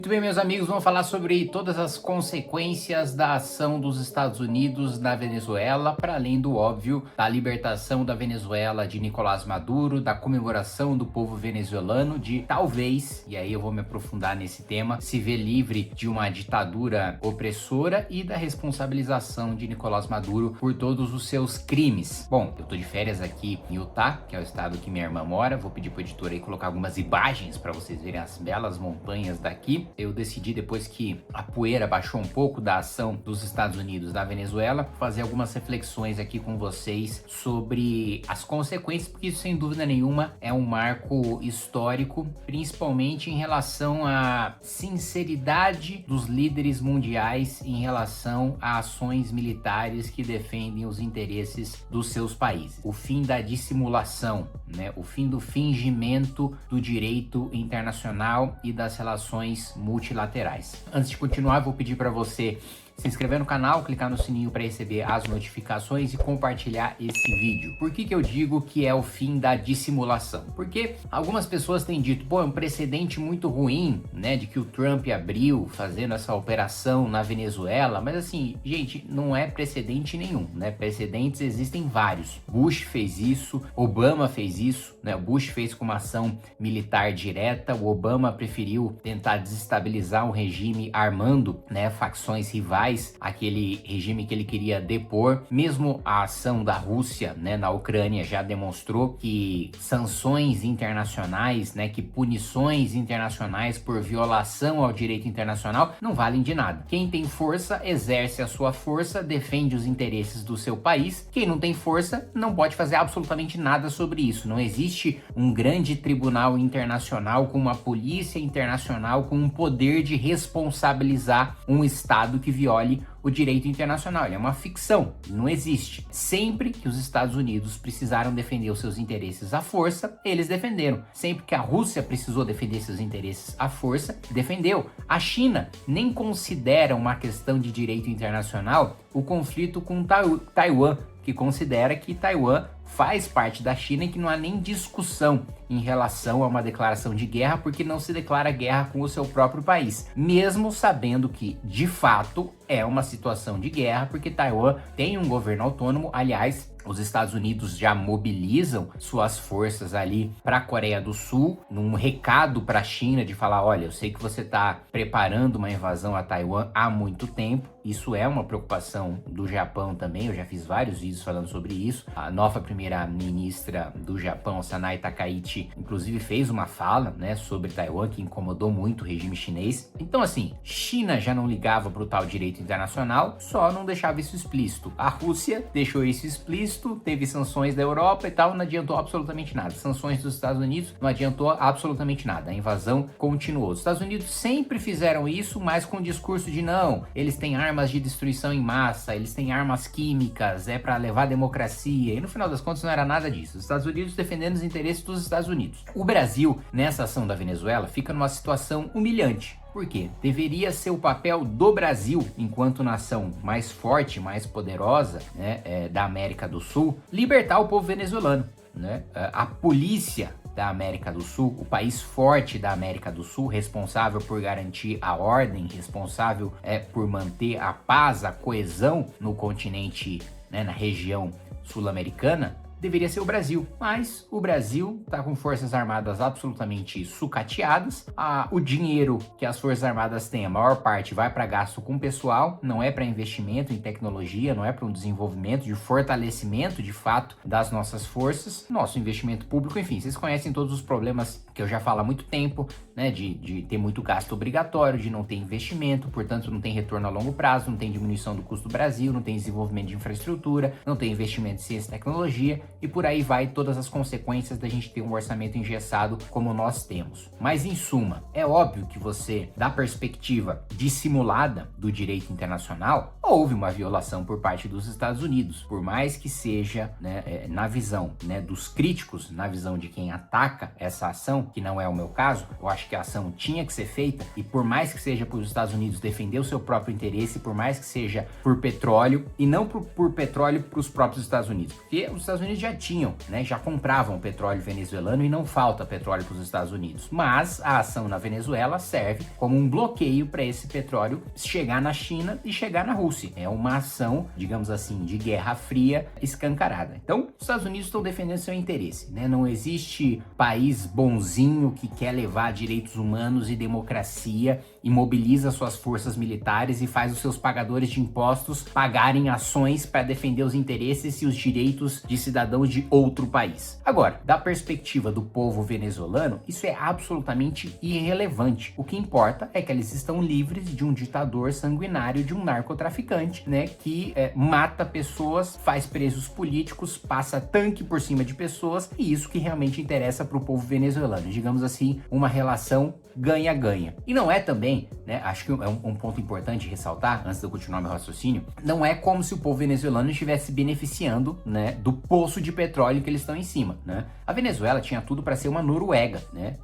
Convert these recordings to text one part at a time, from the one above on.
Muito bem, meus amigos, vamos falar sobre todas as consequências da ação dos Estados Unidos na Venezuela, para além do óbvio, da libertação da Venezuela de Nicolás Maduro, da comemoração do povo venezuelano de talvez, e aí eu vou me aprofundar nesse tema, se ver livre de uma ditadura opressora e da responsabilização de Nicolás Maduro por todos os seus crimes. Bom, eu tô de férias aqui em Utah, que é o estado que minha irmã mora, vou pedir pro editor aí colocar algumas imagens para vocês verem as belas montanhas daqui. Eu decidi, depois que a poeira baixou um pouco da ação dos Estados Unidos na Venezuela, fazer algumas reflexões aqui com vocês sobre as consequências, porque isso sem dúvida nenhuma é um marco histórico, principalmente em relação à sinceridade dos líderes mundiais em relação a ações militares que defendem os interesses dos seus países. O fim da dissimulação, né? O fim do fingimento do direito internacional e das relações multilaterais. Antes de continuar, vou pedir para você se inscrever no canal, clicar no sininho para receber as notificações e compartilhar esse vídeo. Por que eu digo que é o fim da dissimulação? Porque algumas pessoas têm dito, pô, é um precedente muito ruim, né, de que o Trump abriu fazendo essa operação na Venezuela, mas assim, gente, não é precedente nenhum, né? Precedentes existem vários. Bush fez isso, Obama fez isso, né? O Bush fez com uma ação militar direta, o Obama preferiu tentar desestabilizar um regime armando, né, facções rivais, aquele regime que ele queria depor. Mesmo a ação da Rússia, né, na Ucrânia já demonstrou que sanções internacionais, né, que punições internacionais por violação ao direito internacional não valem de nada. Quem tem força exerce a sua força, defende os interesses do seu país. Quem não tem força não pode fazer absolutamente nada sobre isso. Não existe um grande tribunal internacional com uma polícia internacional com um poder de responsabilizar um estado que viole o direito internacional. Ele é uma ficção, não existe. Sempre que os Estados Unidos precisaram defender os seus interesses à força, eles defenderam. Sempre que a Rússia precisou defender seus interesses à força, defendeu. A China nem considera uma questão de direito internacional o conflito com Taiwan, que considera que Taiwan faz parte da China e que não há nem discussão em relação a uma declaração de guerra, porque não se declara guerra com o seu próprio país, mesmo sabendo que, de fato, é uma situação de guerra, porque Taiwan tem um governo autônomo. Aliás, os Estados Unidos já mobilizam suas forças ali para a Coreia do Sul, num recado para a China de falar, olha, eu sei que você está preparando uma invasão a Taiwan há muito tempo. Isso é uma preocupação do Japão também, eu já fiz vários vídeos falando sobre isso. A nova primeira-ministra do Japão, Sanai Takaichi, inclusive fez uma fala, né, sobre Taiwan, que incomodou muito o regime chinês. Então assim, China já não ligava para o tal direito internacional, só não deixava isso explícito. A Rússia deixou isso explícito, teve sanções da Europa e tal, não adiantou absolutamente nada. Sanções dos Estados Unidos não adiantou absolutamente nada. A invasão continuou. Os Estados Unidos sempre fizeram isso, mas com o discurso de não, eles têm armas de destruição em massa, eles têm armas químicas, é para levar a democracia, e no final das contas não era nada disso. Os Estados Unidos defendendo os interesses dos Estados Unidos. O Brasil, nessa ação da Venezuela, fica numa situação humilhante. Por quê? Deveria ser o papel do Brasil, enquanto nação mais forte, mais poderosa, né, da América do Sul, libertar o povo venezuelano, né? A polícia da América do Sul, o país forte da América do Sul, responsável por garantir a ordem, responsável por manter a paz, a coesão no continente, né, na região sul-americana, deveria ser o Brasil, mas o Brasil está com forças armadas absolutamente sucateadas. O dinheiro que as forças armadas têm, a maior parte vai para gasto com pessoal, não é para investimento em tecnologia, não é para um desenvolvimento de fortalecimento de fato das nossas forças, nosso investimento público, enfim, vocês conhecem todos os problemas que eu já falo há muito tempo, né, de ter muito gasto obrigatório, de não ter investimento, portanto não tem retorno a longo prazo, não tem diminuição do custo do Brasil, não tem desenvolvimento de infraestrutura, não tem investimento em ciência e tecnologia, e por aí vai todas as consequências da gente ter um orçamento engessado como nós temos. Mas em suma, é óbvio que você, da perspectiva dissimulada do direito internacional, houve uma violação por parte dos Estados Unidos. Por mais que seja, né, na visão, né, dos críticos, na visão de quem ataca essa ação, que não é o meu caso, eu acho que a ação tinha que ser feita, e por mais que seja para os Estados Unidos defender o seu próprio interesse, por mais que seja por petróleo, e não por petróleo para os próprios Estados Unidos, porque os Estados Unidos já tinham, né, já compravam petróleo venezuelano e não falta petróleo para os Estados Unidos, mas a ação na Venezuela serve como um bloqueio para esse petróleo chegar na China e chegar na Rússia. É uma ação, digamos assim, de guerra fria escancarada. Então, os Estados Unidos estão defendendo seu interesse, né? Não existe país bonzinho que quer levar direitos humanos e democracia e mobiliza suas forças militares e faz os seus pagadores de impostos pagarem ações para defender os interesses e os direitos de cidadãos de outro país. Agora, da perspectiva do povo venezuelano, isso é absolutamente irrelevante. O que importa é que eles estão livres de um ditador sanguinário, de um narcotraficante, né, que mata pessoas, faz presos políticos, passa tanque por cima de pessoas, e isso que realmente interessa para o povo venezuelano. Digamos assim, uma relação ganha-ganha. E não é também, né, acho que é um ponto importante ressaltar, antes de eu continuar meu raciocínio, não é como se o povo venezuelano estivesse beneficiando, né, do poço de petróleo que eles estão em cima, né? A Venezuela tinha tudo para ser uma Noruega, né?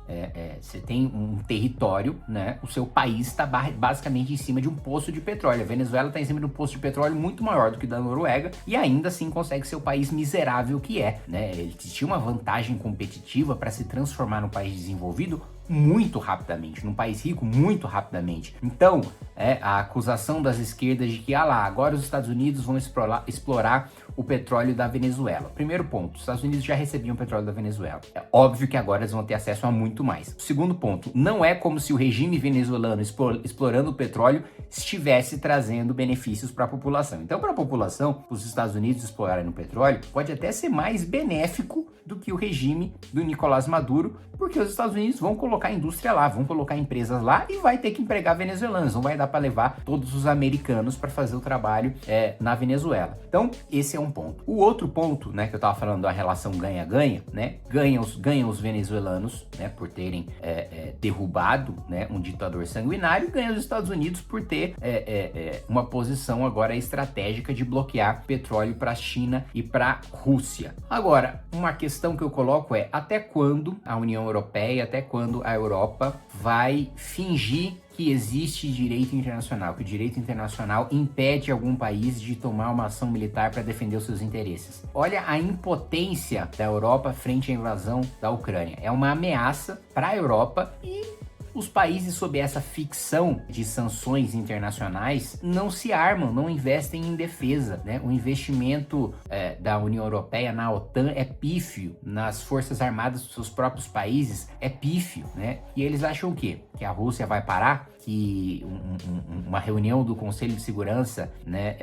Você tem um território, né? O seu país está basicamente em cima de um poço de petróleo. A Venezuela está em cima de um poço de petróleo muito maior do que o da Noruega e ainda assim consegue ser o país miserável que é, né? Ele tinha uma vantagem competitiva para se transformar num país desenvolvido muito rapidamente, num país rico muito rapidamente. Então, a acusação das esquerdas de que, agora os Estados Unidos vão explorar o petróleo da Venezuela. Primeiro ponto, os Estados Unidos já recebiam o petróleo da Venezuela. É óbvio que agora eles vão ter acesso a muito mais. Segundo ponto, não é como se o regime venezuelano explorando o petróleo estivesse trazendo benefícios para a população. Então, para a população, os Estados Unidos explorarem o petróleo pode até ser mais benéfico do que o regime do Nicolás Maduro, porque os Estados Unidos vão colocar indústria lá, vão colocar empresas lá e vai ter que empregar venezuelanos, não vai dar para levar todos os americanos para fazer o trabalho na Venezuela. Então, esse é um ponto. O outro ponto, né, que eu tava falando da relação ganha-ganha, né, ganham os venezuelanos, né, por terem derrubado, né, um ditador sanguinário, ganha os Estados Unidos por ter uma posição agora estratégica de bloquear petróleo para a China e para a Rússia. Agora, uma questão que eu coloco é até quando a União Europeia, até quando a Europa vai fingir que existe direito internacional, que o direito internacional impede algum país de tomar uma ação militar para defender os seus interesses. Olha a impotência da Europa frente à invasão da Ucrânia. É uma ameaça para a Europa e os países sob essa ficção de sanções internacionais não se armam, não investem em defesa, né? O investimento da União Europeia na OTAN é pífio, nas forças armadas dos seus próprios países é pífio, né? E eles acham o quê? Que a Rússia vai parar? Que uma reunião do Conselho de Segurança, né,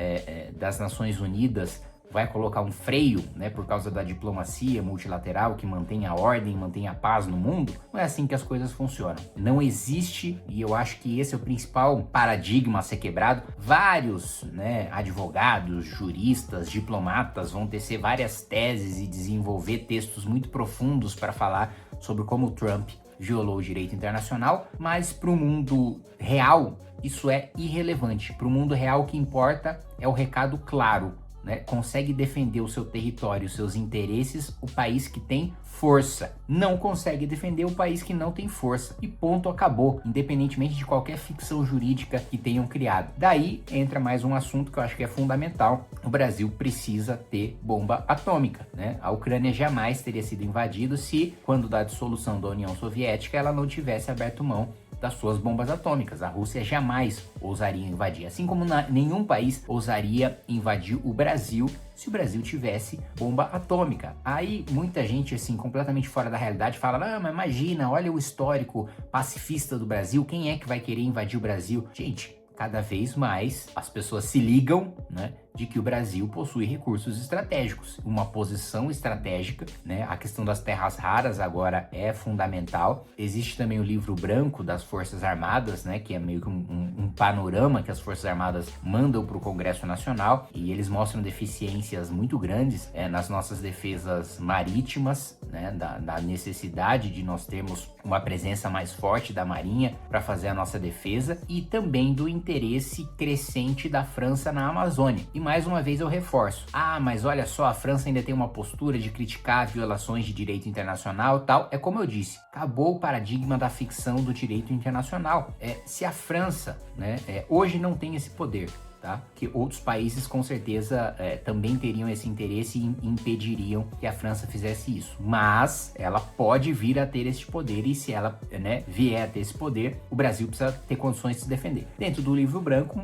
das Nações Unidas vai colocar um freio, né, por causa da diplomacia multilateral que mantém a ordem, mantém a paz no mundo? Não é assim que as coisas funcionam. Não existe, e eu acho que esse é o principal paradigma a ser quebrado. Vários, né, advogados, juristas, diplomatas vão tecer várias teses e desenvolver textos muito profundos para falar sobre como o Trump violou o direito internacional, mas para o mundo real isso é irrelevante. Para o mundo real o que importa é o recado claro, né? Consegue defender o seu território, os seus interesses, o país que tem força. Não consegue defender o país que não tem força. E ponto, acabou, independentemente de qualquer ficção jurídica que tenham criado. Daí entra mais um assunto que eu acho que é fundamental. O Brasil precisa ter bomba atômica, né? A Ucrânia jamais teria sido invadida se, quando da dissolução da União Soviética, ela não tivesse aberto mão das suas bombas atômicas. A Rússia jamais ousaria invadir, assim como nenhum país ousaria invadir o Brasil se o Brasil tivesse bomba atômica. Aí muita gente, assim, completamente fora da realidade fala, mas imagina, olha o histórico pacifista do Brasil, quem é que vai querer invadir o Brasil? Gente, cada vez mais as pessoas se ligam, né, de que o Brasil possui recursos estratégicos, uma posição estratégica, né? A questão das terras raras agora é fundamental. Existe também o livro branco das Forças Armadas, né? Que é meio que um panorama que as Forças Armadas mandam para o Congresso Nacional, e eles mostram deficiências muito grandes nas nossas defesas marítimas, né? Da necessidade de nós termos uma presença mais forte da Marinha para fazer a nossa defesa, e também do interesse crescente da França na Amazônia. E mais uma vez eu reforço, mas olha só, a França ainda tem uma postura de criticar violações de direito internacional e tal. É como eu disse, acabou o paradigma da ficção do direito internacional. Se a França, né, hoje não tem esse poder, tá? Que outros países com certeza também teriam esse interesse e impediriam que a França fizesse isso. Mas ela pode vir a ter esse poder, e se ela, né, vier a ter esse poder, o Brasil precisa ter condições de se defender. Dentro do livro branco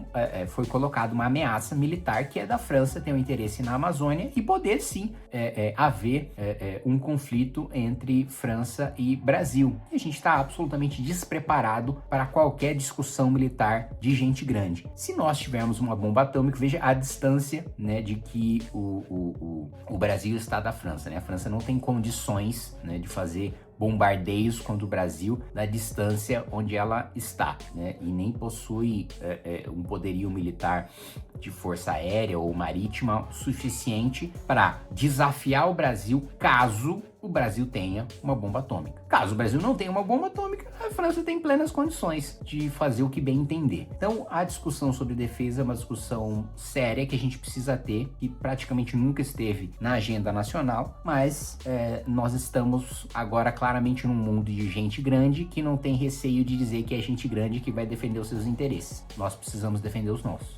foi colocada uma ameaça militar, que é da França ter um interesse na Amazônia e poder sim haver um conflito entre França e Brasil. E a gente está absolutamente despreparado para qualquer discussão militar de gente grande. Se nós tivermos uma bomba atômica, veja a distância, né, de que o Brasil está da França, né? A França não tem condições, né, de fazer bombardeios contra o Brasil da distância onde ela está, né? E nem possui um poderio militar de força aérea ou marítima suficiente para desafiar o Brasil caso o Brasil tenha uma bomba atômica. Caso o Brasil não tenha uma bomba atômica, a França tem plenas condições de fazer o que bem entender. Então, a discussão sobre defesa é uma discussão séria que a gente precisa ter, que praticamente nunca esteve na agenda nacional, mas nós estamos agora claramente num mundo de gente grande que não tem receio de dizer que é gente grande que vai defender os seus interesses. Nós precisamos defender os nossos.